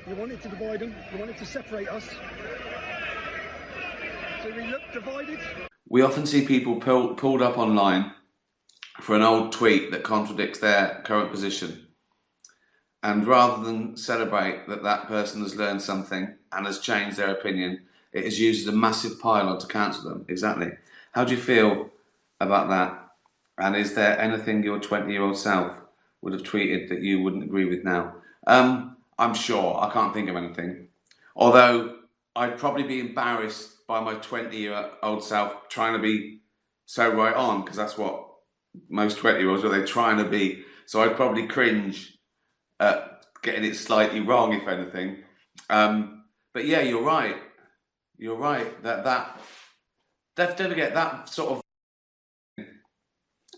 You wanted to divide them. You wanted to separate us. So we look divided. We often see people pulled up online for an old tweet that contradicts their current position. And rather than celebrate that that person has learned something and has changed their opinion, it is used as a massive pile-on to cancel them. Exactly. How do you feel about that? And is there anything your 20-year-old self would have tweeted that you wouldn't agree with now? I'm sure. I can't think of anything. Although I'd probably be embarrassed by my 20-year-old self trying to be so right on, because that's what most 20-year-olds are. They're trying to be. So I'd probably cringe at getting it slightly wrong, if anything. But yeah, you're right. You're right. Don't forget that sort of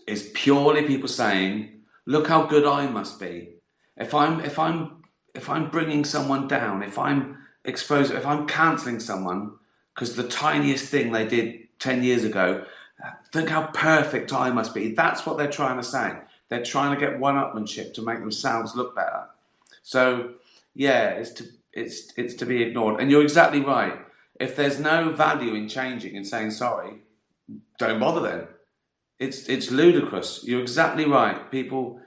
is purely people saying, "Look how good I must be." If I'm bringing someone down, if I'm cancelling someone because the tiniest thing they did 10 years ago, think how perfect I must be. That's what they're trying to say. They're trying to get one-upmanship to make themselves look better. So yeah, it's to be ignored. And you're exactly right. If there's no value in changing and saying sorry, don't bother then. It's ludicrous. You're exactly right. People,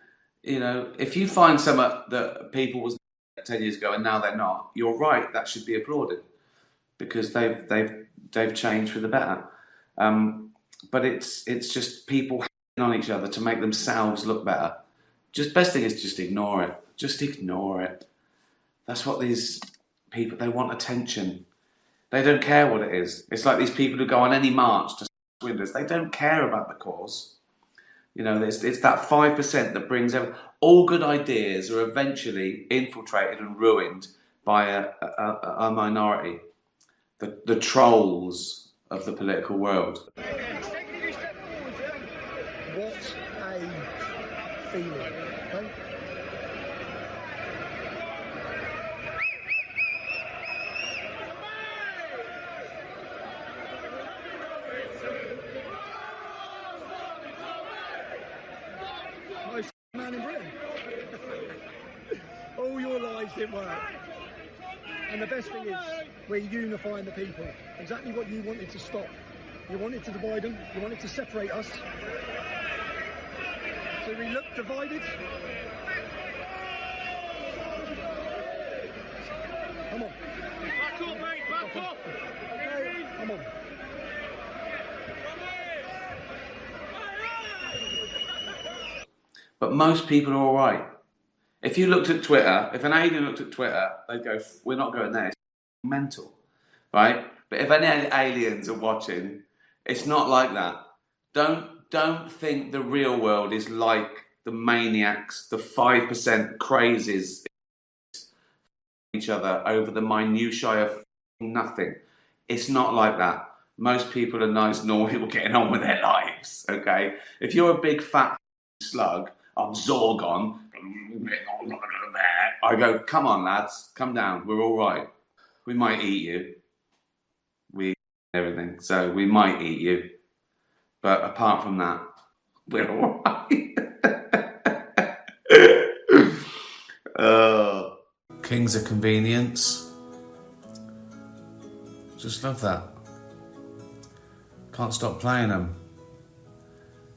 if you find something that people was 10 years ago and now they're not, you're right. That should be applauded because they've changed for the better. But it's just people hating on each other to make themselves look better. Best thing is just ignore it. Just ignore it. That's what these people, they want attention. They don't care what it is. It's like these people who go on any march to windows. They don't care about the cause. It's that 5% that brings all good ideas are eventually infiltrated and ruined by a minority. The trolls of the political world. What a feeling. Okay? Most man in Britain. All your lives didn't work. And the best thing is, we're unifying the people. Exactly what you wanted to stop. You wanted to divide them. You wanted to separate us. So we look divided. Come on. Back up, mate, back up. Come on. But most people are all right. If you looked at Twitter, if an alien looked at Twitter, they'd go, "We're not going there. It's mental," right? But if any aliens are watching, it's not like that. Don't think the real world is like the maniacs, the 5% crazies each other over the minutiae of nothing. It's not like that. Most people are nice, normal people getting on with their lives. Okay, if you're a big fat slug, I'm Zorgon. I go, come on, lads, come down. We're all right. We might eat you. We eat everything, so we might eat you. But apart from that, we're all right. Kings of convenience. Just love that. Can't stop playing them.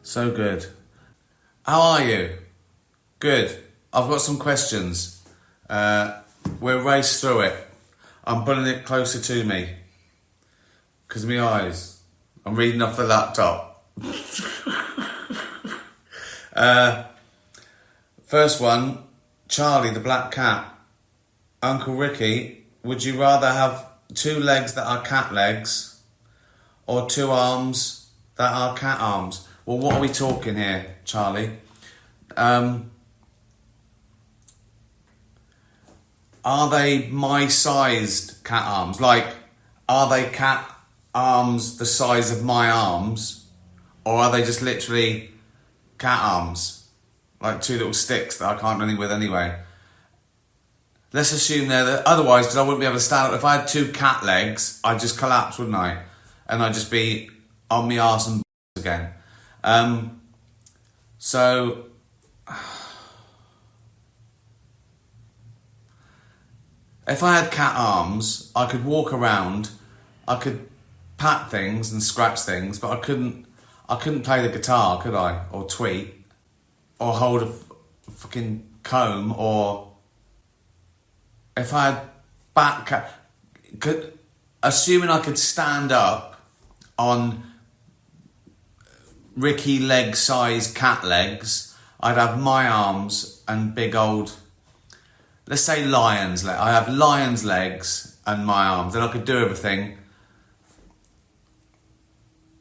So good. How are you? Good. I've got some questions. We'll race through it. I'm putting it closer to me because of my eyes. I'm reading off the laptop. First one, Charlie the black cat. Uncle Ricky, would you rather have 2 legs that are cat legs or 2 arms that are cat arms? Well, what are we talking here, Charlie? Are they my sized cat arms? Like, are they cat arms the size of my arms? Or are they just literally cat arms? Like 2 little sticks that I can't do anything with anyway. Let's assume they're otherwise, because I wouldn't be able to stand up. If I had 2 cat legs, I'd just collapse, wouldn't I? And I'd just be on my arse and again. So if I had cat arms, I could walk around, I could pat things and scratch things, but I couldn't play the guitar, could I? Or tweet, or hold a fucking comb, or if I had assuming I could stand up on Ricky leg size cat legs, I'd have my arms and big old, let's say lion's leg. I have lion's legs and my arms, and I could do everything.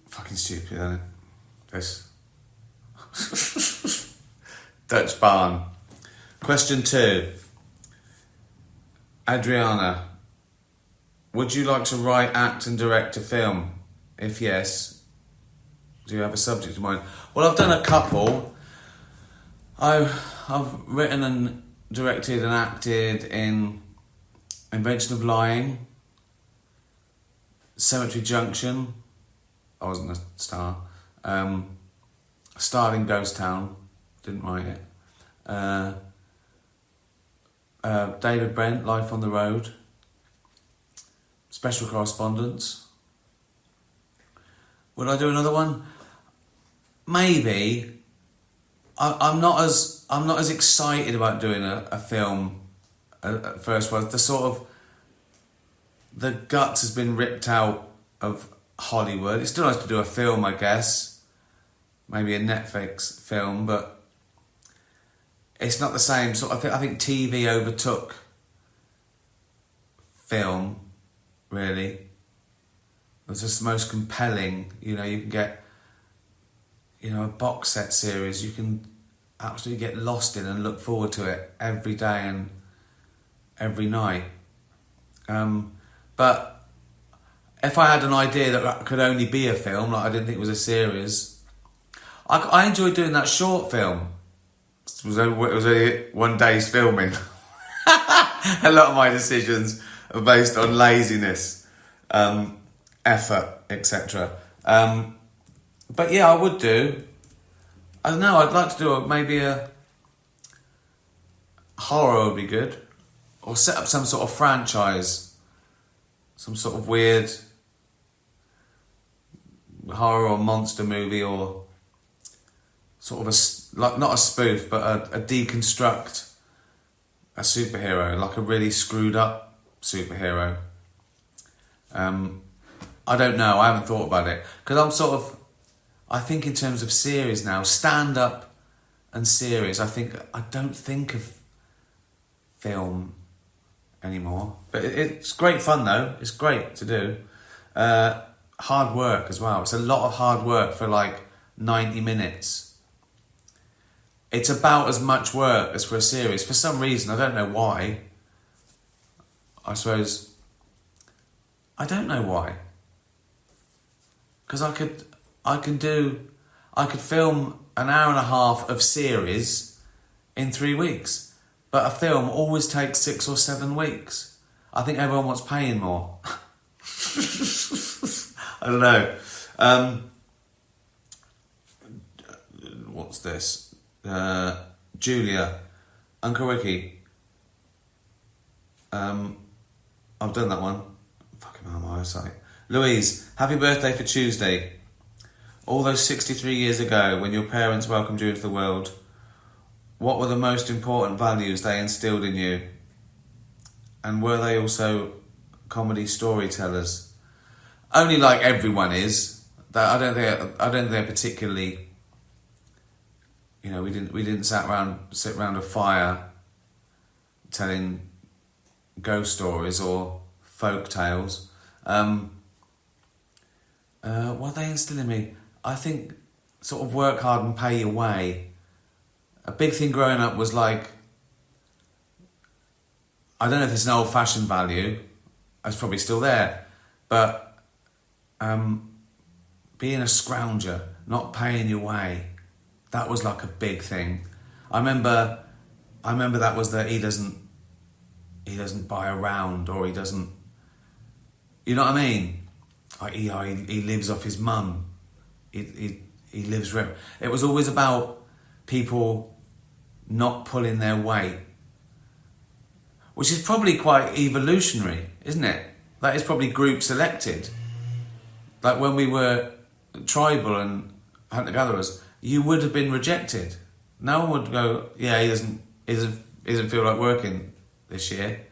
Fucking stupid, isn't it? This. Dutch barn. Question 2. Adriana, would you like to write, act and direct a film? If yes, do you have a subject in mind? Well, I've done a couple. I've written and directed and acted in Invention of Lying, Cemetery Junction. I wasn't a star. Starred in Ghost Town. Didn't write it. David Brent, Life on the Road. Special Correspondence. Would I do another one? Maybe. I'm not as excited about doing a film at first. But the guts has been ripped out of Hollywood. It's still nice to do a film, I guess. Maybe a Netflix film, but it's not the same. So I think TV overtook film, really. It's just the most compelling. You can get, a box set series. You can absolutely get lost in and look forward to it every day and every night. But if I had an idea that could only be a film, like I didn't think it was a series, I enjoyed doing that short film. It was only one day's filming. A lot of my decisions are based on laziness, effort, etc. But yeah, I would do. I don't know. I'd like to do maybe a horror would be good, or set up some sort of franchise, some sort of weird horror or monster movie, or sort of not a spoof, but a deconstruct a superhero, like a really screwed up superhero. I don't know. I haven't thought about it because I think in terms of series now, stand up and series. I don't think of film anymore, but it's great fun though. It's great to do. Hard work as well. It's a lot of hard work for like 90 minutes. It's about as much work as for a series. For some reason, I don't know why. I suppose I don't know why. Because I could film an hour and a half of series in 3 weeks, but a film always takes 6 or 7 weeks. I think everyone wants paying more. I don't know. What's this? Julia, Uncle Ricky. I've done that one. Fucking hell, my eyesight. Louise, happy birthday for Tuesday. All those 63 years ago, when your parents welcomed you into the world, what were the most important values they instilled in you? And were they also comedy storytellers? Only like everyone is. I don't think they're particularly. We didn't sit around a fire telling ghost stories or folk tales. What are they instilling in me? I think sort of work hard and pay your way. A big thing growing up was like, I don't know if it's an old-fashioned value. It's probably still there, but being a scrounger, not paying your way, that was like a big thing. I remember that was that he doesn't buy around, or he doesn't. You know what I mean? Like he lives off his mum. He lives. It was always about people not pulling their weight. which is probably quite evolutionary, isn't it? That is probably group selected. Like when we were tribal and hunter-gatherers, you would have been rejected. No one would go, yeah, he doesn't feel like working this year.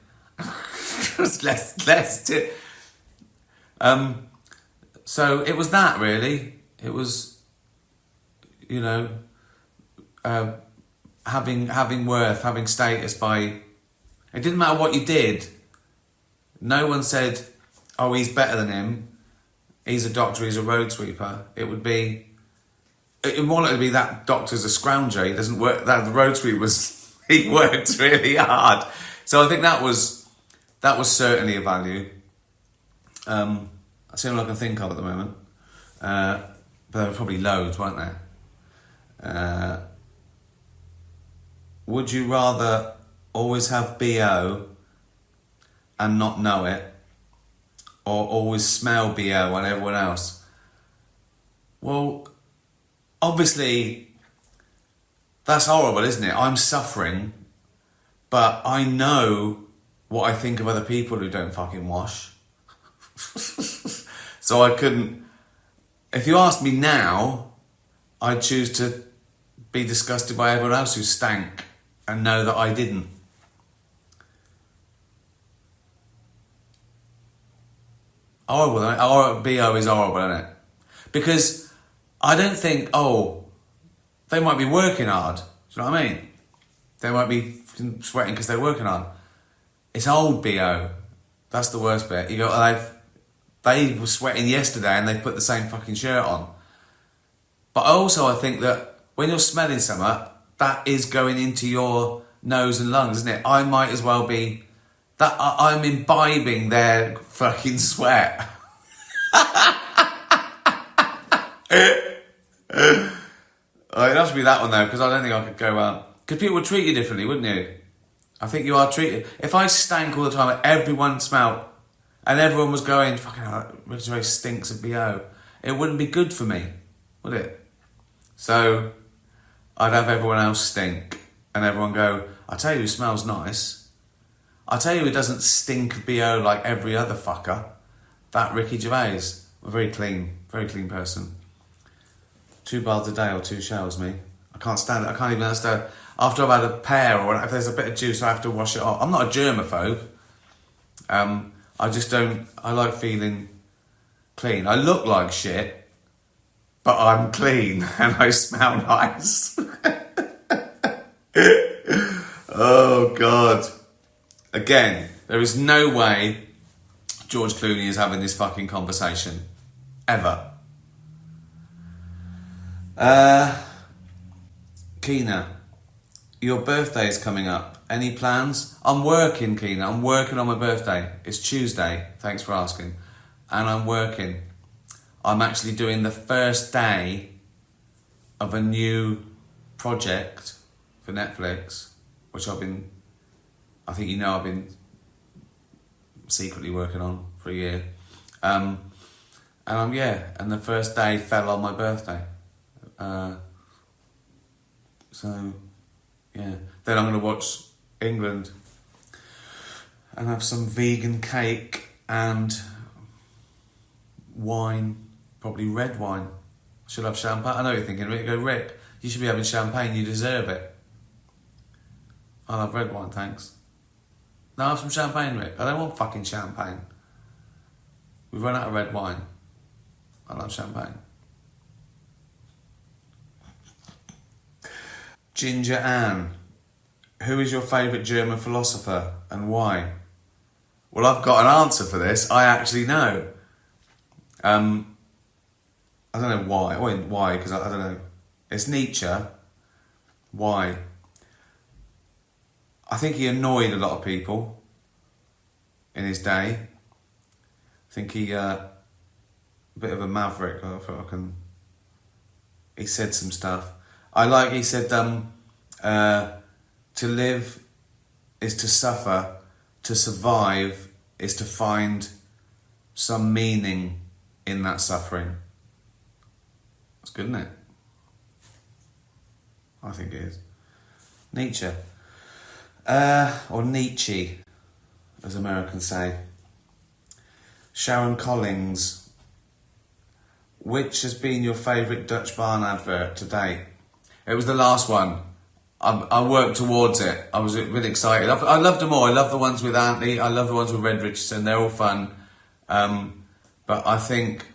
So it was that, really. It was, you know, having worth, having status by... It didn't matter what you did. No one said, oh, he's better than him. He's a doctor, he's a road sweeper. It would be... It more likely to be that doctor's a scrounger. He doesn't work... That the road sweeper he worked really hard. So I think that was certainly a value. That's the only one I can think of at the moment. But there were probably loads, weren't there? Would you rather always have BO and not know it, or always smell BO on everyone else? Well, obviously, that's horrible, isn't it? I'm suffering, but I know what I think of other people who don't fucking wash. So I couldn't... If you asked me now, I'd choose to be disgusted by everyone else who stank and know that I didn't. Horrible, isn't it? BO is horrible, isn't it? Because I don't think, they might be working hard. Do you know what I mean? They might be sweating because they're working hard. It's old BO. That's the worst bit. You go, they were sweating yesterday and they put the same fucking shirt on. But also I think that when you're smelling something, that is going into your nose and lungs, isn't it? I might as well be... that I'm imbibing their fucking sweat. It has to be that one though, because I don't think I could go out. Because people would treat you differently, wouldn't you? I think you are treated... If I stank all the time and everyone smelled and everyone was going, fucking hell, Richard Gervais stinks of BO, it wouldn't be good for me, would it? So I'd have everyone else stink and everyone go, I tell you who smells nice. I tell you who doesn't stink of BO like every other fucker. That Ricky Gervais. A very clean person. 2 baths a day or 2 showers, me. I can't stand it. I can't even understand. After I've had a pear or if there's a bit of juice, I have to wash it off. I'm not a germaphobe. I just don't... I like feeling clean. I look like shit, but I'm clean and I smell nice. Oh, God. Again, there is no way George Clooney is having this fucking conversation. Ever. Keena, your birthday is coming up. Any plans? I'm working, Keena. I'm working on my birthday. It's Tuesday. Thanks for asking. And I'm working. I'm actually doing the first day of a new project for Netflix, which I've been secretly working on for a year. And the first day fell on my birthday. Then I'm going to watch England and have some vegan cake and wine, probably red wine. Should I have champagne? I know you're thinking, Rick, go, Rick, you should be having champagne, you deserve it. I'll have red wine, thanks. No, I'll have some champagne, Rick. I don't want fucking champagne. We've run out of red wine. I'll have champagne. Ginger Ann, who is your favourite German philosopher and why? Well, I've got an answer for this. I actually know. I don't know why. Why? Because I don't know. It's Nietzsche. Why? I think he annoyed a lot of people in his day. I think he a bit of a maverick. He said some stuff. He said, to live is to suffer, to survive is to find some meaning in that suffering. That's good, isn't it? I think it is. Nietzsche. Or Nietzsche. as Americans say. Sharon Collins, which has been your favourite Dutch barn advert to date? It was the last one. I worked towards it. I was really excited. I loved them all. I love the ones with Anthony. I love the ones with Red Richardson. They're all fun. But I think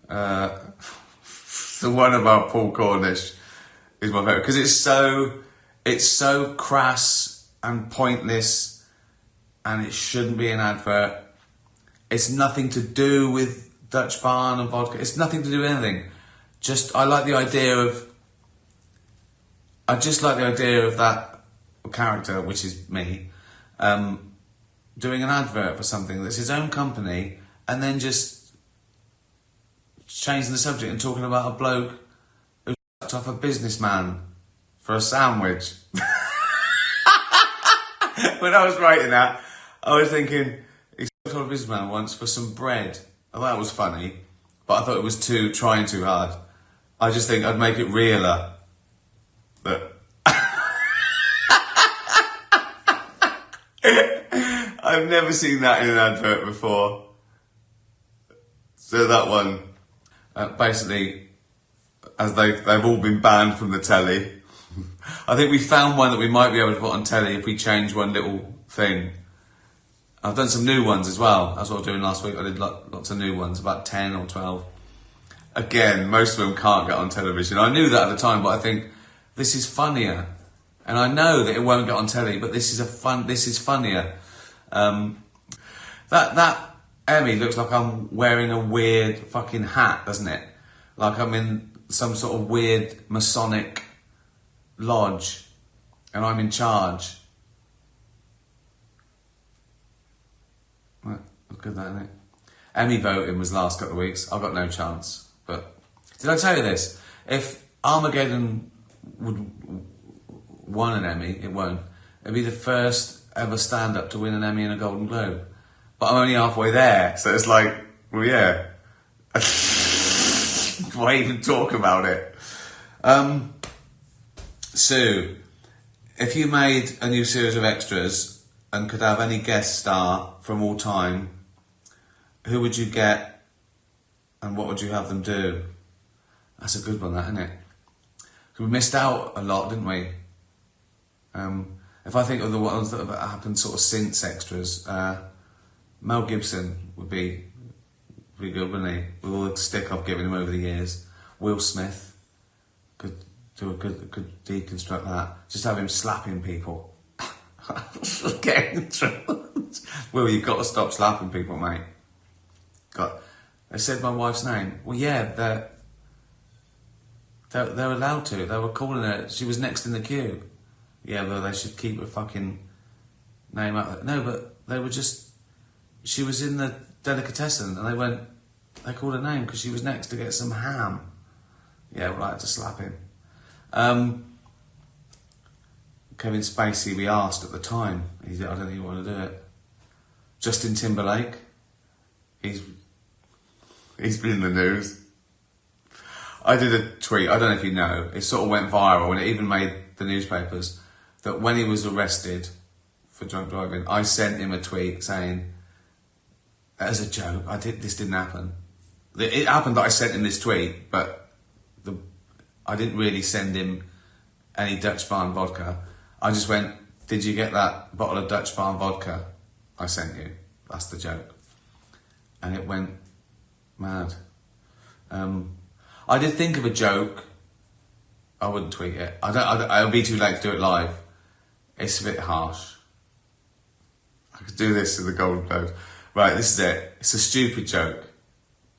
the one about Paul Cornish is my favourite because it's so crass and pointless, and it shouldn't be an advert. It's nothing to do with Dutch barn and vodka. It's nothing to do with anything. I like the idea of that character, which is me, doing an advert for something that's his own company, and then just changing the subject and talking about a bloke who sucked off a businessman for a sandwich. When I was writing that, I was thinking, he sucked off a businessman once for some bread. I thought that was funny, but I thought it was trying too hard. I just think I'd make it realer. But I've never seen that in an advert before. So that one, basically, as they've all been banned from the telly, I think we found one that we might be able to put on telly if we change one little thing. I've done some new ones as well. That's what I was doing last week. I did lots of new ones, about 10 or 12. Again, most of them can't get on television. I knew that at the time, but I think this is funnier. And I know that it won't get on telly, but this is funnier. That Emmy looks like I'm wearing a weird fucking hat, doesn't it? Like I'm in some sort of weird Masonic lodge and I'm in charge. Well, look at that, isn't it? Emmy voting was last couple of weeks. I've got no chance. But did I tell you this? If Armageddon would won an Emmy, it won't. It'd be the first ever stand-up to win an Emmy and a Golden Globe. But I'm only halfway there, so it's like, well, yeah. Why even talk about it? Sue, if you made a new series of extras and could have any guest star from all time, who would you get and what would you have them do? That's a good one, that, isn't it? We missed out a lot, didn't we? If I think of the ones that have happened sort of since extras, Mel Gibson would be good, wouldn't he? With all the stick I've given him over the years. Will Smith could deconstruct that. Just have him slapping people. Getting in trouble. Will, you've got to stop slapping people, mate. They said my wife's name. Well, yeah, they're allowed to. They were calling her. She was next in the queue. Yeah, but they should keep her fucking name out there. No, but they were just... She was in the delicatessen and they called her name because she was next to get some ham. Yeah, well, I had to slap him. Kevin Spacey, we asked at the time. I don't think he wanted to do it. Justin Timberlake. He's been in the news. I did a tweet, I don't know if you know, it sort of went viral and it even made the newspapers, that when he was arrested for drunk driving, I sent him a tweet saying, as a joke, this didn't happen. It happened that I sent him this tweet, but I didn't really send him any Dutch Barn vodka. I just went, did you get that bottle of Dutch Barn vodka I sent you? That's the joke. And it went mad. I did think of a joke. I wouldn't tweet it. It'll be too late to do it live. It's a bit harsh. I could do this to the Golden Globes. Right, this is it. It's a stupid joke.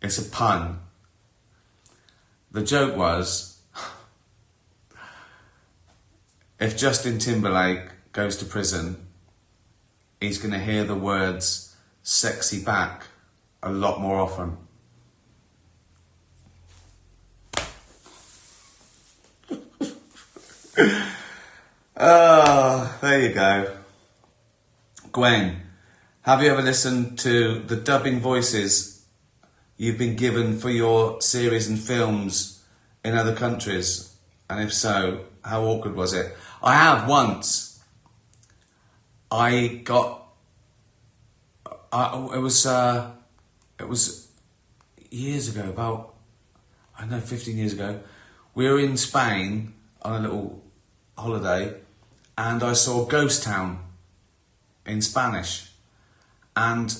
It's a pun. The joke was, if Justin Timberlake goes to prison, he's going to hear the words sexy back a lot more often. Oh, there you go. Gwen, have you ever listened to the dubbing voices you've been given for your series and films in other countries? And if so, how awkward was it? I have once. I got It was years ago, about, I don't know, 15 years ago. We were in Spain on a little holiday, and I saw Ghost Town in Spanish, and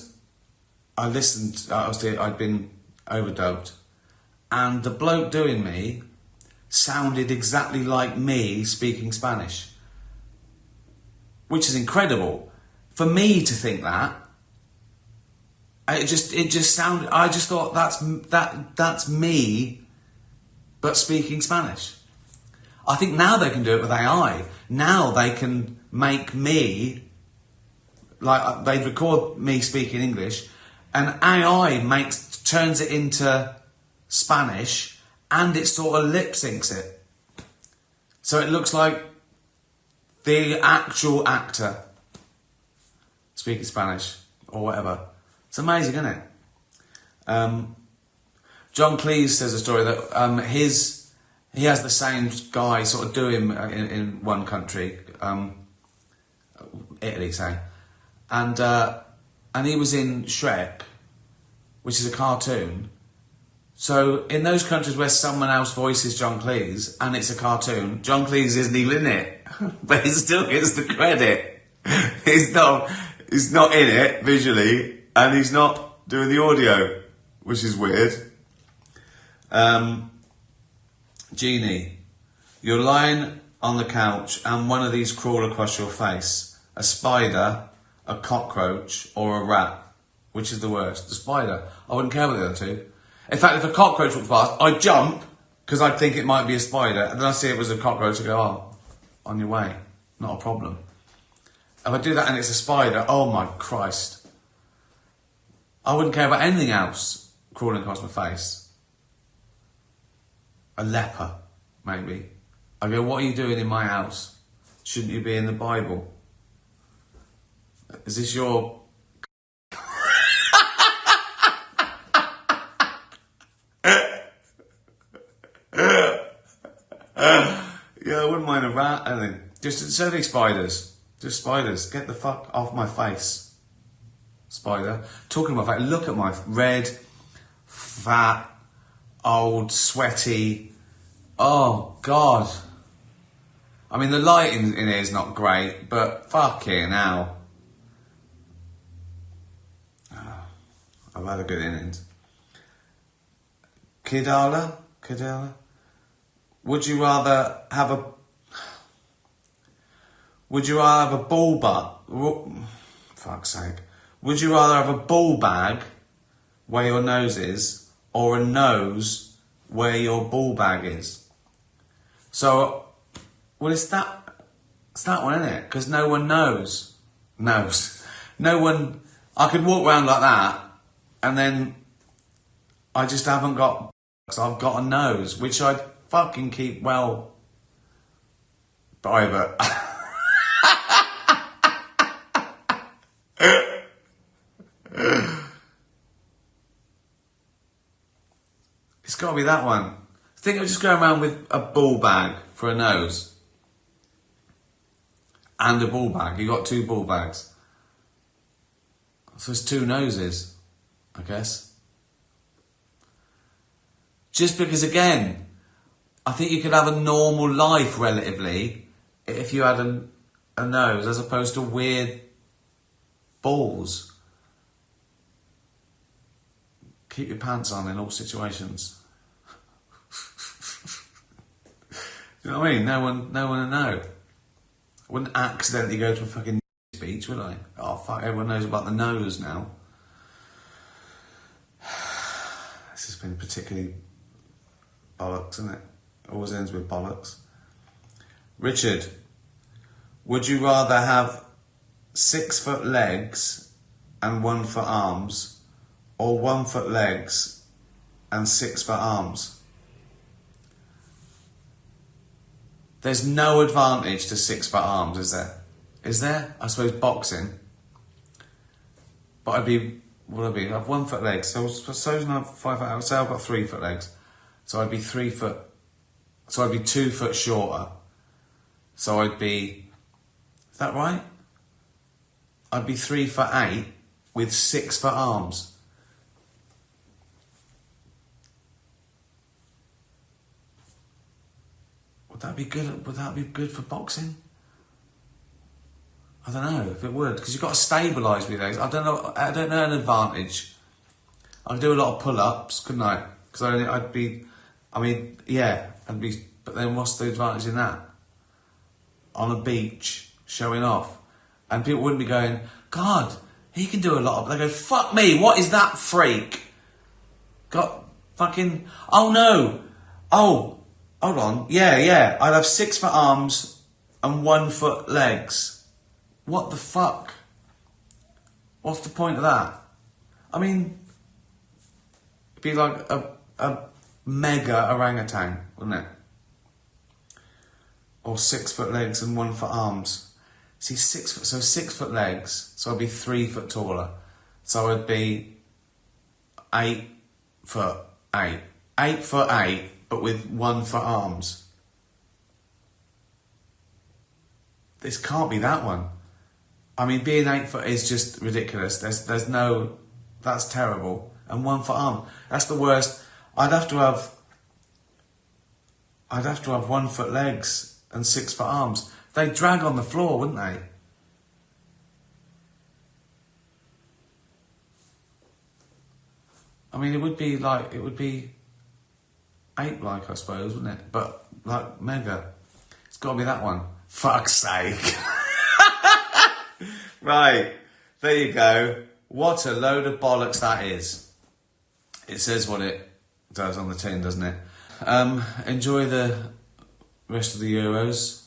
I listened. I'd been overdubbed, and the bloke doing me sounded exactly like me speaking Spanish, which is incredible for me to think that. It just sounded. I just thought that's me, but speaking Spanish. I think now they can do it with AI. Now they can make me, like, they record me speaking English, and AI turns it into Spanish, and it sort of lip syncs it, so it looks like the actual actor speaking Spanish or whatever. It's amazing, isn't it? John Cleese says a story that he has the same guy sort of do him in one country, Italy, say, and he was in Shrek, which is a cartoon. So in those countries where someone else voices John Cleese and it's a cartoon, John Cleese isn't even in it, but he still gets the credit. He's not in it visually, and he's not doing the audio, which is weird. Jeannie, you're lying on the couch and one of these crawl across your face. A spider, a cockroach, or a rat. Which is the worst? The spider. I wouldn't care about the other two. In fact, if a cockroach walked past, I'd jump, because I'd think it might be a spider, and then I see it was a cockroach, I go, oh, on your way. Not a problem. If I do that and it's a spider, oh my Christ. I wouldn't care about anything else crawling across my face. A leper, maybe. I go, what are you doing in my house? Shouldn't you be in the Bible? Is this your... Yeah, I wouldn't mind a rat, anything. Just so these spiders. Just spiders. Get the fuck off my face. Spider. Talking about my face. Look at my red, fat, old, sweaty. Oh, God. I mean, the light in here is not great, but fucking hell. I've had a good innings. Kidala? Would you rather have a ball bag? Fuck's sake. Would you rather have a ball bag where your nose is, or a nose where your ball bag is? So, well, it's that one, isn't it? Because no one knows. No one... I could walk around like that, and then I just haven't got... So I've got a nose, which I'd fucking keep well private. It's got to be that one. I think I'm just going around with a ball bag for a nose. And a ball bag. You got two ball bags. So it's two noses, I guess. Just because, again, I think you could have a normal life, relatively, if you had a nose, as opposed to weird balls. Keep your pants on in all situations. You know what I mean? No one will know. I wouldn't accidentally go to a fucking speech, would I? Oh, fuck, everyone knows about the nose now. This has been particularly bollocks, isn't it? Always ends with bollocks. Richard, would you rather have 6 foot legs and 1 foot arms, or 1 foot legs and 6 foot arms? There's no advantage to 6 foot arms, is there? Is there? I suppose boxing. But I'd be, I have 1 foot legs. So suppose I have 5 foot, say I've got 3 foot legs. So I'd be 3 foot, so I'd be 2 foot shorter. So I'd be, is that right? I'd be 3 foot 8 with 6 foot arms. Would that be good? Would that be good for boxing? I don't know if it would, because you've got to stabilise with those. I don't know an advantage. I'd do a lot of pull-ups, couldn't I? Because I'd be, but then what's the advantage in that? On a beach, showing off. And people wouldn't be going, God, he can do a lot of, they go, fuck me, what is that freak? Got fucking, oh no, oh, hold on, yeah, I'd have 6 foot arms and 1 foot legs. What the fuck? What's the point of that? I mean, it'd be like a mega orangutan, wouldn't it? Or 6 foot legs and 1 foot arms. See, 6 foot, so 6 foot legs, so I'd be 3 foot taller. So I'd be 8 foot 8. 8 foot 8, but with 1 foot arms. This can't be that one. I mean, being 8 foot is just ridiculous. There's no, that's terrible. And 1 foot arm, that's the worst. I'd have to have 1 foot legs and 6 foot arms. They'd drag on the floor, wouldn't they? I mean, it would be ape-like, I suppose, wouldn't it? But, like, mega. It's got to be that one. Fuck's sake. Right, there you go. What a load of bollocks that is. It says what it does on the tin, doesn't it? Enjoy the rest of the Euros.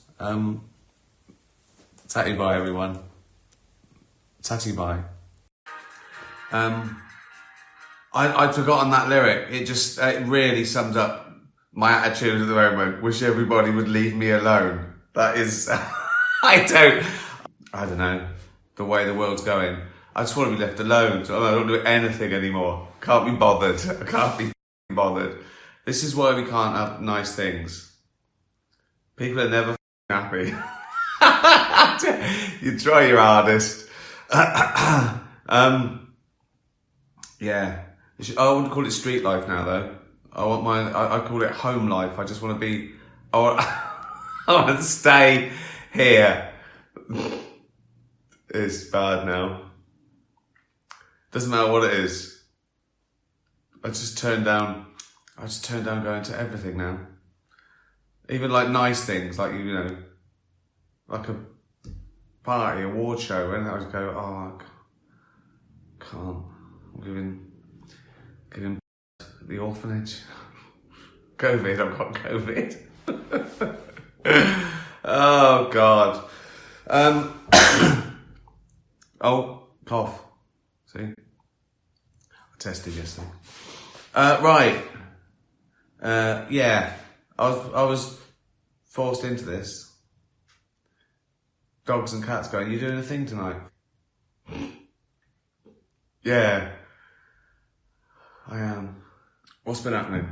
Tatty bye, everyone. Tatty bye. I'd forgotten that lyric. It really sums up my attitude at the moment. Wish everybody would leave me alone. That is, I don't know, the way the world's going. I just want to be left alone. So I don't do anything anymore. Can't be bothered. I can't be bothered. This is why we can't have nice things. People are never happy. You try your hardest. Yeah. I wouldn't call it street life now, though. I call it home life. I just want to be, I want to stay here. It's bad now. Doesn't matter what it is. I just turn down going to everything now. Even like nice things, like, you know, like a party, award show, and I just go, oh, I can't. I'm giving the orphanage. COVID, I've got COVID. Oh, God. Oh, cough. See? I tested yesterday. Right. Yeah. I was forced into this. Dogs and cats going, you doing a thing tonight? Yeah. I am. What's been happening?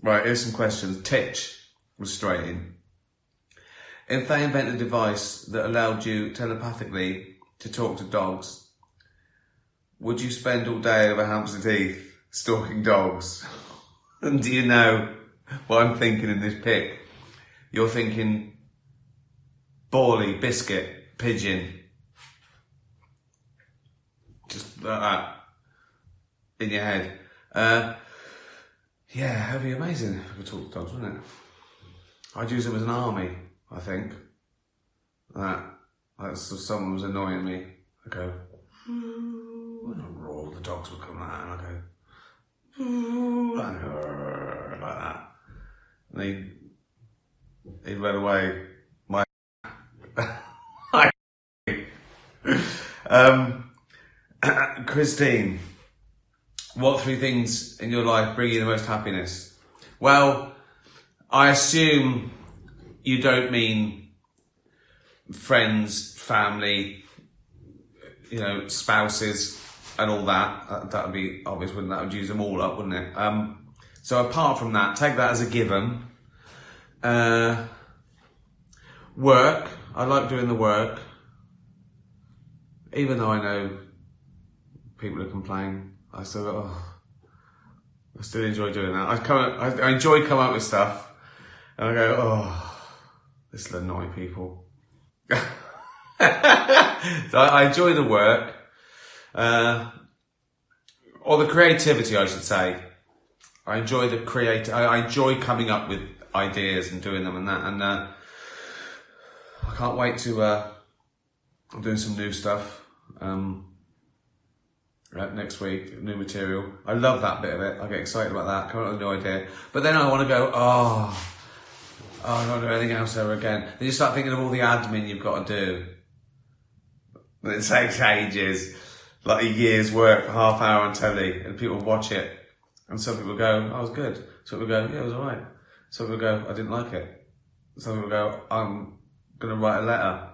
Right, here's some questions. Titch was straight in. If they invent a device that allowed you telepathically to talk to dogs, would you spend all day over Hampstead Heath stalking dogs? And do you know what I'm thinking in this pic? You're thinking Borley, biscuit, pigeon. Just like that. In your head. Yeah, that'd be amazing if I could talk to dogs, wouldn't it? I'd use them as an army, I think. That's if someone was annoying me. I go, and I'd roar, the dogs would come out, and I go, like that. And he'd run away. Christine, what 3 things in your life bring you the most happiness? Well, I assume you don't mean friends, family, you know, spouses and all that. That would be obvious, wouldn't it? That would use them all up, wouldn't it? So apart from that, take that as a given. Work. I like doing the work. Even though I know people who complain. I still enjoy doing that. I enjoy coming up with stuff, and I go, oh, this will annoy people. So I enjoy the work, or the creativity, I should say. I enjoy I enjoy coming up with ideas and doing them and that, and I can't wait to. I'm doing some new stuff next week, new material. I love that bit of it. I get excited about that. Come up with a new idea, but then I want to go. I don't want to do anything else ever again. Then you start thinking of all the admin you've got to do. It takes ages, like a year's work, half hour on telly, and people watch it. And some people go, oh, it was good. Some people go, yeah, it was alright. Some people go, I didn't like it. Some people go, I'm going to write a letter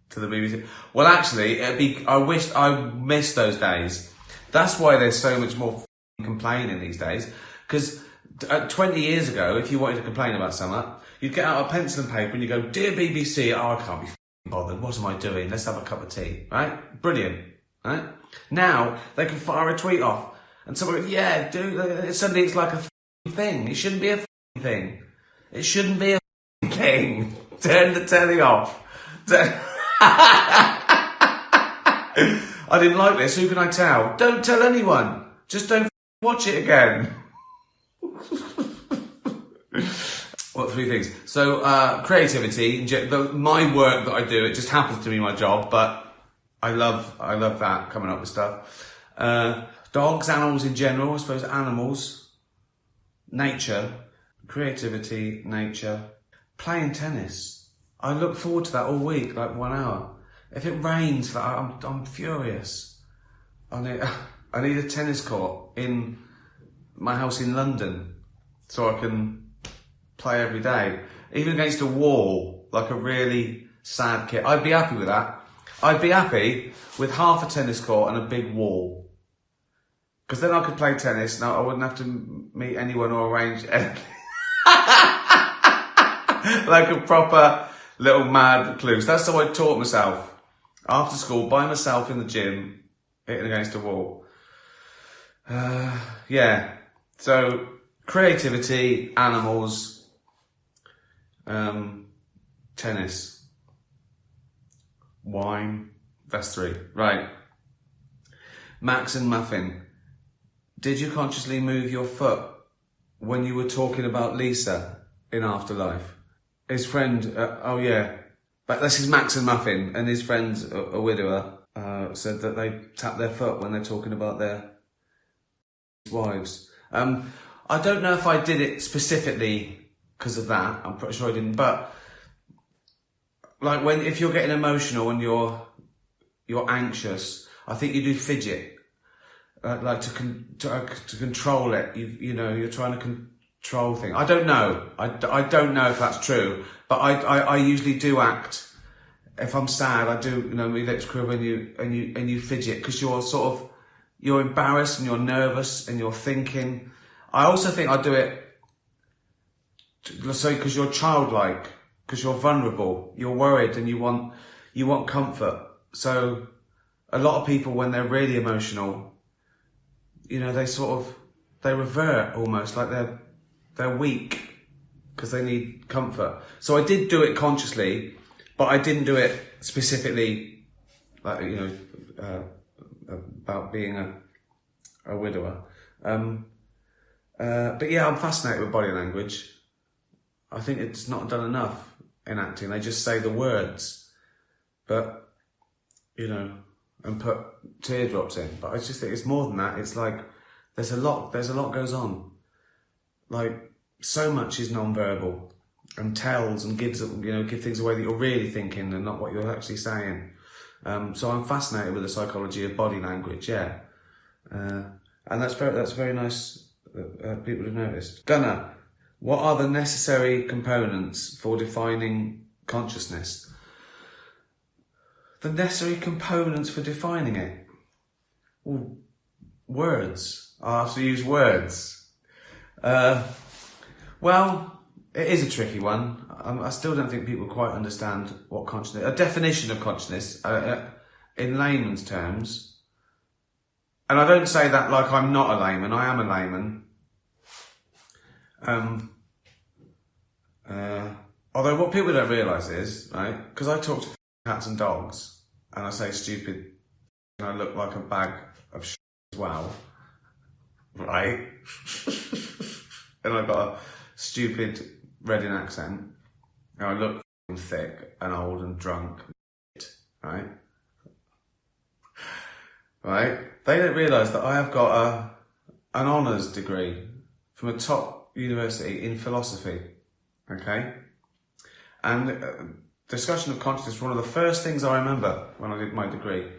to the BBC. Well, actually, I missed those days. That's why there's so much more complaining these days. Because 20 years ago, if you wanted to complain about something, you'd get out a pencil and paper and you go, dear BBC, I can't be bothered. What am I doing? Let's have a cup of tea. Right? Brilliant. Right? Now, they can fire a tweet off. And someone goes, yeah, dude, suddenly it's like a thing. It shouldn't be a thing. It shouldn't be a thing. Turn the telly off. I didn't like this. Who can I tell? Don't tell anyone. Just don't watch it again. What, 3 things? So, creativity. My work that I do, it just happens to be my job, but I love that, coming up with stuff. Dogs, animals in general, I suppose animals, nature, creativity, nature, playing tennis. I look forward to that all week, like 1 hour. If it rains, I'm furious. I need a tennis court in my house in London so I can play every day. Even against a wall, like a really sad kid. I'd be happy with that. I'd be happy with half a tennis court and a big wall. Because then I could play tennis and I wouldn't have to meet anyone or arrange anything. Like a proper little mad recluse. That's how I taught myself. After school, by myself in the gym, hitting against a wall. Yeah. So, creativity, animals, tennis, wine. That's 3. Right. Max and Muffin. Did you consciously move your foot when you were talking about Lisa in Afterlife? His friend, oh yeah, but this is Max and Muffin, and his friend's a widower, said that they tap their foot when they're talking about their wives. I don't know if I did it specifically because of that. I'm pretty sure I didn't, but like if you're getting emotional and you're anxious, I think you do fidget. Like to control it, you're trying to control things. I don't know. I don't know if that's true, but I usually do act. If I'm sad, I do. My lips quiver and you fidget because you're embarrassed and you're nervous and you're thinking. I also think I do it. So because you're childlike, because you're vulnerable, you're worried and you want comfort. So a lot of people, when they're really emotional, they revert almost, like they're weak because they need comfort. So I did do it consciously, but I didn't do it specifically, like, about being a widower. But yeah, I'm fascinated with body language. I think it's not done enough in acting. They just say the words, but, and put teardrops in. But I just think it's more than that. It's like, there's a lot goes on. Like, so much is non-verbal and tells and give things away that you're really thinking and not what you're actually saying. So I'm fascinated with the psychology of body language, yeah. And that's very nice that people have noticed. Gunnar, what are the necessary components for defining consciousness? The necessary components for defining it? Well, words. I have to use words. Well, it is a tricky one. I still don't think people quite understand what consciousness... A definition of consciousness, in layman's terms, And I don't say that like I'm not a layman. I am a layman. Although what people don't realise is, right, because I talk to cats and dogs, and I say stupid, and I look like a bag of shit as well, right? And I've got a stupid Reading accent, and I look thick and old and drunk, right? Right? They don't realise that I have got an honours degree from a top university in philosophy, okay? And discussion of consciousness was one of the first things I remember when I did my degree,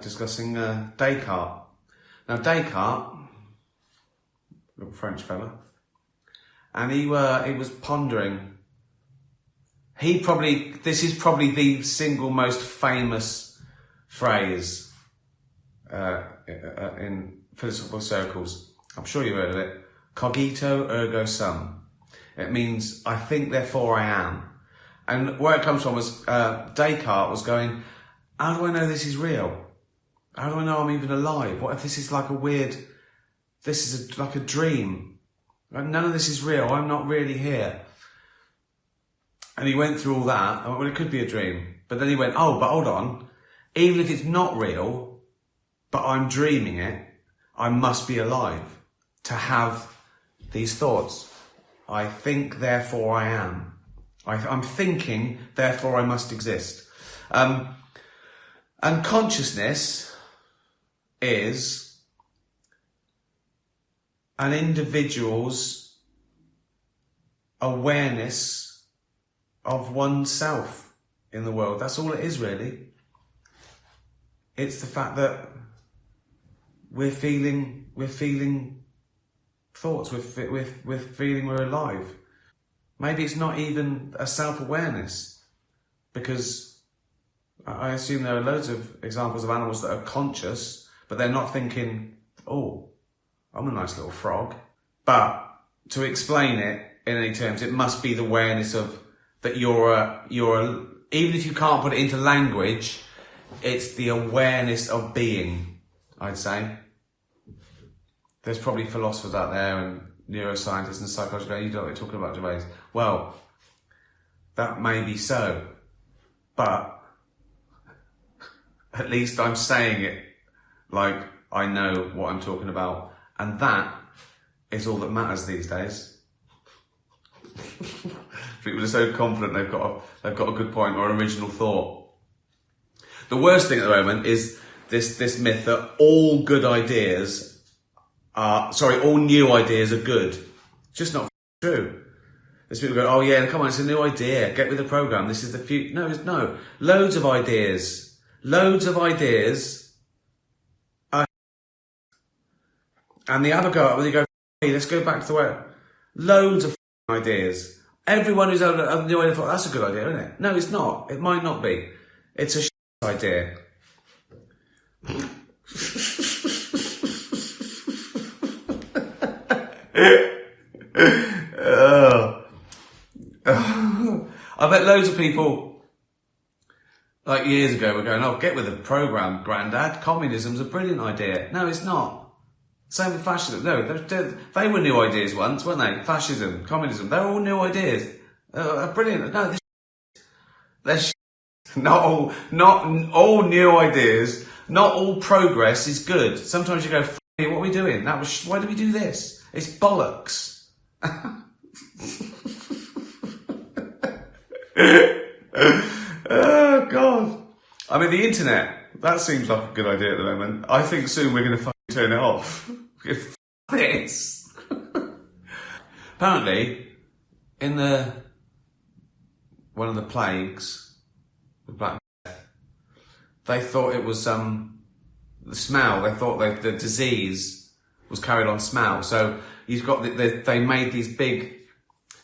discussing Descartes. Now Descartes, little French fella, and he was pondering. This is probably the single most famous phrase in philosophical circles. I'm sure you've heard of it. Cogito ergo sum. It means I think, therefore I am. And where it comes from was Descartes was going, how do I know this is real? How do I know I'm even alive? What if this is like like a dream? None of this is real. I'm not really here. And he went through all that. I went, well, it could be a dream. But then he went, oh, but hold on. Even if it's not real, but I'm dreaming it, I must be alive to have these thoughts. I think, therefore I am. I'm thinking, therefore I must exist. And consciousness is an individual's awareness of oneself in the world. That's all it is, really. It's the fact that we're feeling thoughts, we're feeling we're alive. Maybe it's not even a self-awareness, because I assume there are loads of examples of animals that are conscious, but they're not thinking, oh, I'm a nice little frog. But to explain it in any terms, it must be the awareness of that you're even if you can't put it into language, it's the awareness of being, I'd say. There's probably philosophers out there and neuroscientists and psychologists going, you don't know what you're talking about, Gervais. Well, that may be so, but at least I'm saying it like I know what I'm talking about, and that is all that matters these days. People are so confident they've got a good point or an original thought. The worst thing at the moment is this myth that all new ideas are good. It's just not true. There's people go, oh yeah, come on, it's a new idea. Get with the program. This is the future. No. Loads of ideas. And they have a go at when you go, hey, let's go back to the way. Loads of ideas. Everyone who's had a new idea thought, that's a good idea, isn't it? No, it's not. It might not be. It's a idea. I bet loads of people, like years ago, were going, oh, get with the program, Grandad. Communism's a brilliant idea. No, it's not. Same with fascism. No, they were new ideas once, weren't they? Fascism, communism, they're all new ideas. Brilliant. No, they're not all new ideas. Not all progress is good. Sometimes you go, what are we doing? Why do we do this? It's bollocks. Oh, God. I mean, the internet, that seems like a good idea at the moment. I think soon we're going to turn it off. This. Apparently, in one of the plagues, the Black Death, they thought it was the smell. They thought the disease was carried on smell. So you've got they made these big,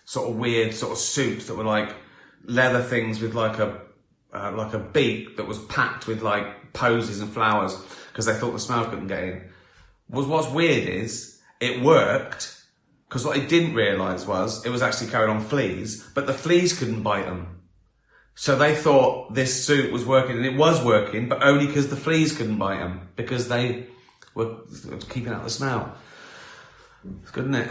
sort of weird sort of suits that were like leather things with like a beak that was packed with like posies and flowers because they thought the smell couldn't get in. What's weird is it worked, because what they didn't realise was it was actually carried on fleas, but the fleas couldn't bite them. So they thought this suit was working, and it was working, but only because the fleas couldn't bite them, because they were keeping out the smell. It's good, isn't it?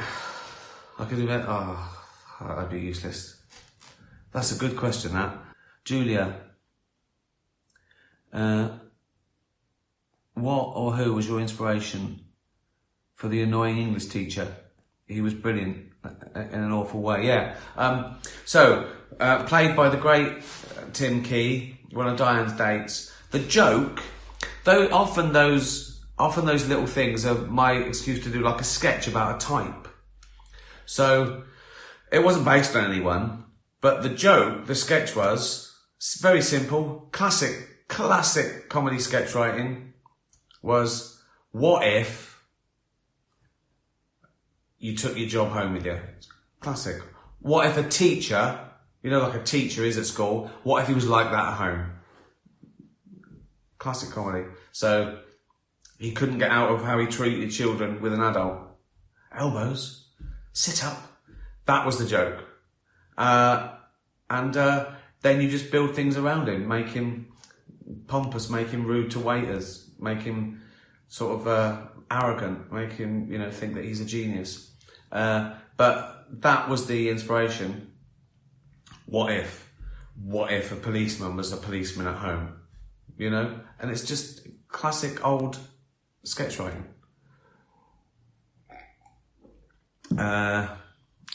I could invent. Oh, that'd be useless. That's a good question, that. Julia, what or who was your inspiration for the annoying English teacher? He was brilliant in an awful way. Yeah. Played by the great Tim Key, one of Diane's dates. The joke, though, often those little things are my excuse to do like a sketch about a type. So it wasn't based on anyone, but the sketch was very simple, classic comedy sketch writing was, what if you took your job home with you? Classic. What if a teacher, you know, like a teacher is at school, what if he was like that at home? Classic comedy. So he couldn't get out of how he treated children with an adult. Elbows. Sit up. That was the joke. Then you just build things around him, make him pompous, make him rude to waiters, make him sort of arrogant, make him, you know, think that he's a genius. But that was the inspiration. What if a policeman was a policeman at home? You know? And it's just classic old sketch writing.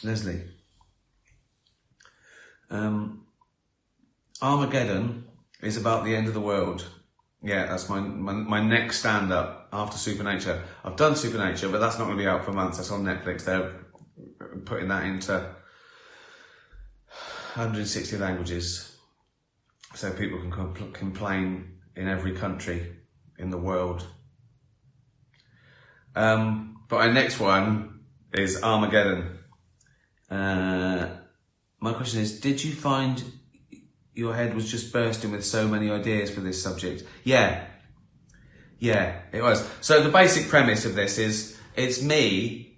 Leslie. Armageddon is about the end of the world. Yeah, that's my next stand-up after Supernature. I've done Supernature, but that's not going to be out for months. That's on Netflix. They're putting that into 160 languages, so people can complain in every country in the world. But my next one is Armageddon. My question is, did you find your head was just bursting with so many ideas for this subject? Yeah, it was. So the basic premise of this is, it's me.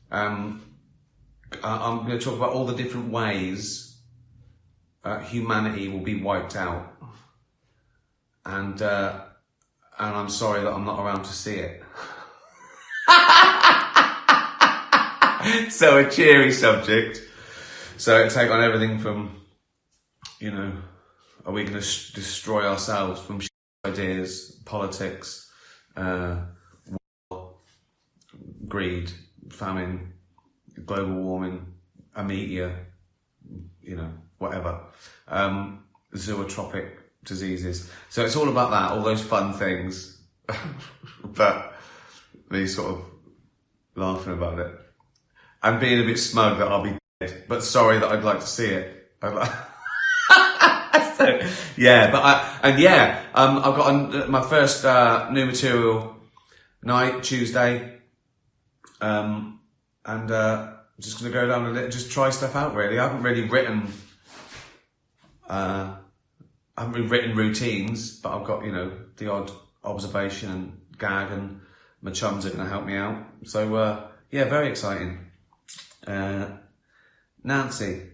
I'm going to talk about all the different ways humanity will be wiped out, and I'm sorry that I'm not around to see it. So a cheery subject. So it take on everything from, you know, are we going to destroy ourselves from ideas, politics, war, greed, famine, global warming, ametia, you know, whatever, zootropic diseases. So it's all about that, all those fun things, but me sort of laughing about it and being a bit smug that I'll be dead, but sorry that I'd like to see it. So, yeah, but I've got my first new material night, Tuesday, and just going to go down and just try stuff out, really. I haven't really written routines, but I've got, you know, the odd observation and gag, and my chums are going to help me out. So, yeah, very exciting. Nancy,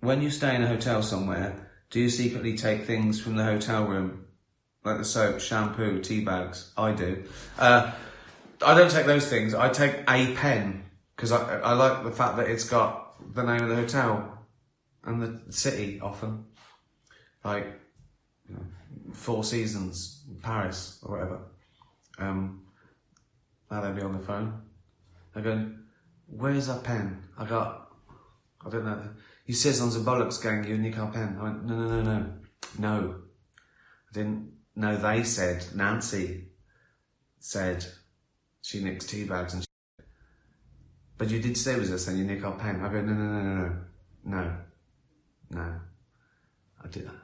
when you stay in a hotel somewhere, do you secretly take things from the hotel room? Like the soap, shampoo, tea bags? I do. I don't take those things. I take a pen, because I like the fact that it's got the name of the hotel and the city often. Like, you know, Four Seasons, Paris, or whatever. Now they'll be on the phone. They're going, where's that pen? I don't know. You says on the bollocks gang, you nick our pen. I went, no. I didn't know. They said, Nancy said she nicks tea bags and shit. But you did say it was us and you nick our pen. I go, no. I did that.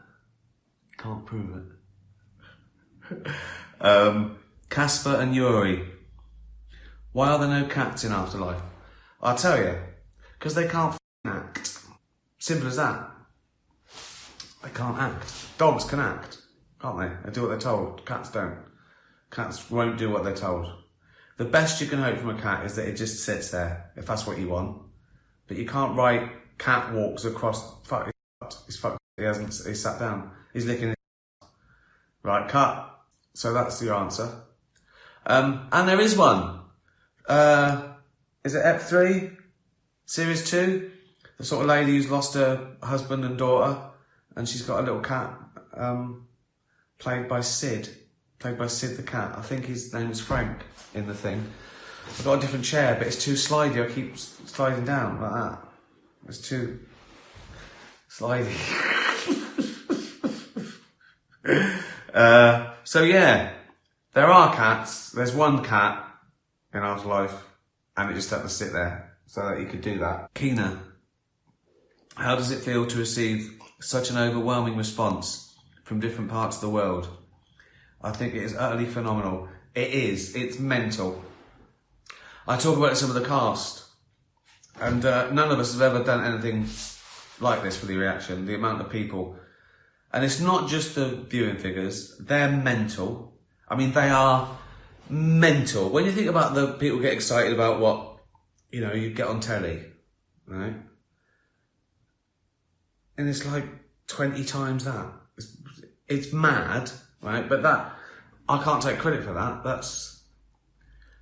Can't prove it. Casper and Yuri. Why are there no cats in Afterlife? I'll tell you. Because they can't act. Simple as that. They can't act. Dogs can act, can't they? They do what they're told. Cats don't. Cats won't do what they're told. The best you can hope from a cat is that it just sits there, if that's what you want. But you can't write cat walks across He's fucked. He hasn't. He sat down. He's licking his. Right, cut. So that's your answer. And there is one. Is it Ep 3? Series 2? The sort of lady who's lost her husband and daughter, and she's got a little cat, played by Sid the cat. I think his name is Frank in the thing. I've got a different chair, but it's too slidey. I keep sliding down like that. It's too slidey. So yeah, there are cats. There's one cat in Afterlife, and it just had to sit there so that he could do that. Keena, how does it feel to receive such an overwhelming response from different parts of the world? I think it is utterly phenomenal. It is. It's mental. I talk about it to some of the cast, and none of us have ever done anything like this for the reaction, the amount of people. And it's not just the viewing figures, they're mental. I mean, they are mental. When you think about the people get excited about what, you get on telly, right? And it's like 20 times that. It's mad, right? But I can't take credit for that.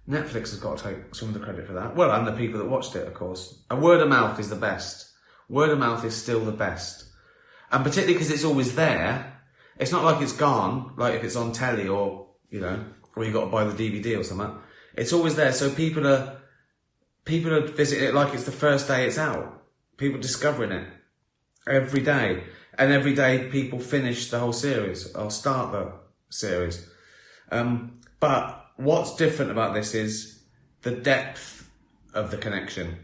Netflix has got to take some of the credit for that. Well, and the people that watched it, of course. And word of mouth is the best. Word of mouth is still the best. And particularly because it's always there. It's not like it's gone, like if it's on telly or, or you got to buy the DVD or something. It's always there. So people are visiting it like it's the first day it's out. People discovering it every day. And every day people finish the whole series or start the series. But what's different about this is the depth of the connection.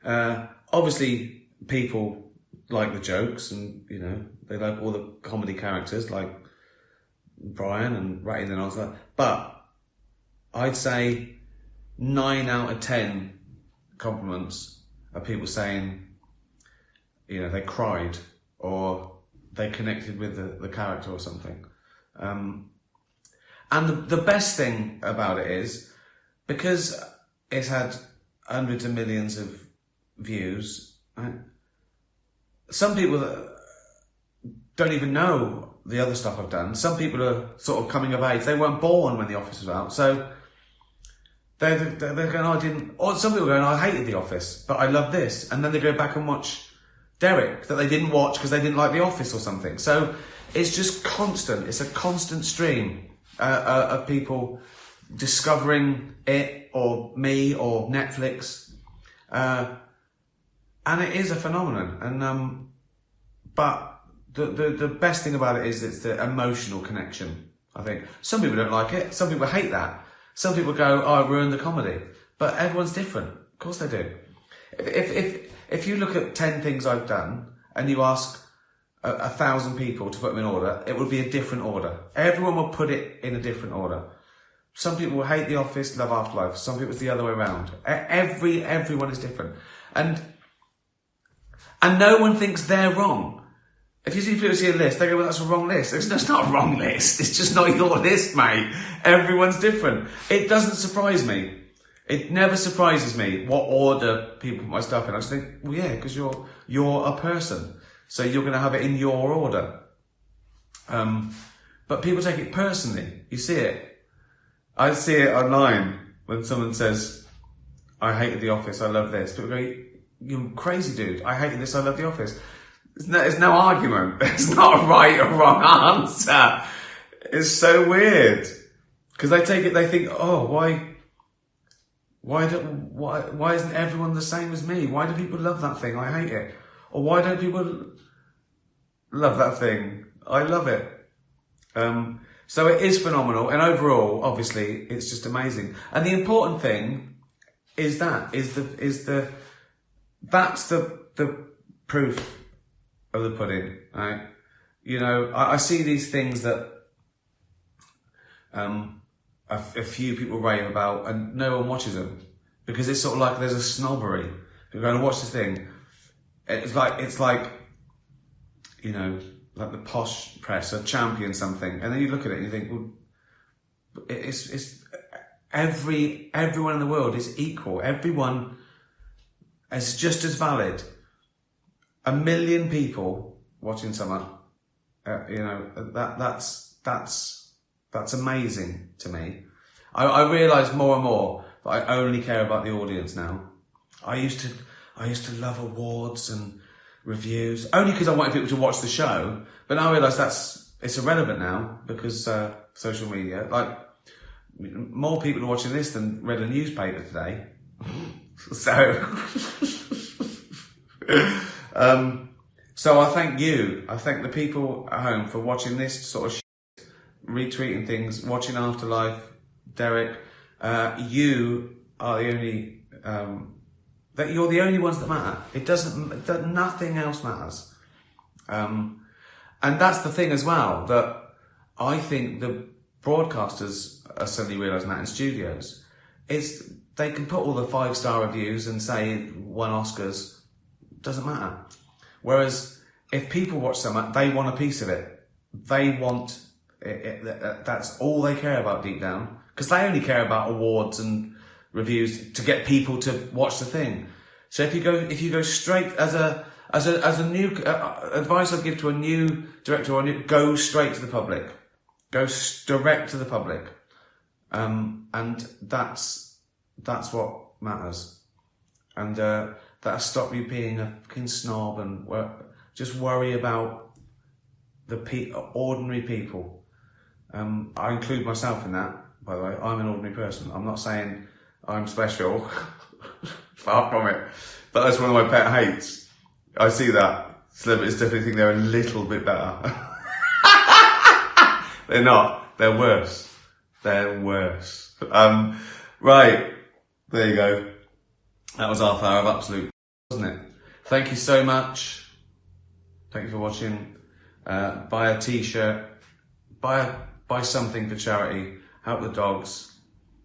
Obviously, people like the jokes and, they like all the comedy characters like Brian and Ratty and all that. But I'd say 9 out of 10 compliments are people saying, they cried or they connected with the character or something. And the best thing about it is, because it's had hundreds of millions of views, right? Some people don't even know the other stuff I've done. Some people are sort of coming of age. They weren't born when The Office was out. So they're going, I didn't... Or some people are going, I hated The Office, but I love this. And then they go back and watch Derek that they didn't watch because they didn't like The Office or something. So it's just constant. It's a constant stream of people discovering it or me or Netflix. And it is a phenomenon. And but the best thing about it is it's the emotional connection, I think. Some people don't like it. Some people hate that. Some people go, oh, I ruined the comedy. But everyone's different. Of course they do. If you look at 10 things I've done and you ask 1,000 people to put them in order, it would be a different order. Everyone will put it in a different order. Some people will hate The Office, love Afterlife. Some people it's the other way around. Everyone is different. And no one thinks they're wrong. If you see people see a list, they go, well, that's a wrong list. It's not a wrong list. It's just not your list, mate. Everyone's different. It doesn't surprise me. It never surprises me what order people put my stuff in. I just think, well, yeah, because you're a person. So you're going to have it in your order. But people take it personally. You see it. I see it online when someone says, I hated The Office, I love this. People go, you're crazy, dude. I hated this, I love The Office. There's no argument. It's not a right or wrong answer. It's so weird. Because they take it, they think, oh, why isn't everyone the same as me? Why do people love that thing? I hate it. Or why don't people love that thing? I love it. So it is phenomenal. And overall, obviously, it's just amazing. And the important thing is that's the proof of the pudding, right? I see these things that a few people rave about and no one watches them because it's sort of like there's a snobbery. You're going to watch this thing. It's like like the posh press or champion something, and then you look at it and you think, well, it's everyone in the world is equal. Everyone is just as valid 1 million people watching something, you know, that's amazing to me. I realise more and more that I only care about the audience now. I used to love awards and reviews only because I wanted people to watch the show, but now I realise it's irrelevant now because social media. Like, more people are watching this than read a newspaper today. So, so I thank you. I thank the people at home for watching this sort of shit, retweeting things, watching Afterlife. Derek, you are the only, that you're the only ones that matter. Nothing else matters. And that's the thing as well, that I think the broadcasters are suddenly realising that in studios, is they can put all the 5-star reviews and say won Oscars, doesn't matter. Whereas if people watch something, they want a piece of it. They want that's all they care about deep down, because they only care about awards and reviews to get people to watch the thing. So if you go straight as a new advice I'd give to a new director, go straight to the public, go direct to the public, and that's what matters, and that'll stop you being a fucking snob and just worry about the ordinary people. I include myself in that, by the way. I'm an ordinary person. I'm not saying I'm special. Far from it. But that's one of my pet hates. I see that. Celebrities definitely think they're a little bit better. They're not. They're worse. They're worse. Right. There you go. That was half hour of absolute, wasn't it? Thank you so much. Thank you for watching. Buy a t-shirt. Buy something for charity. Help the dogs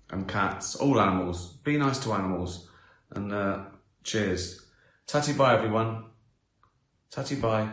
and cats, all animals. Be nice to animals. And cheers. Tatty bye, everyone. Tatty bye.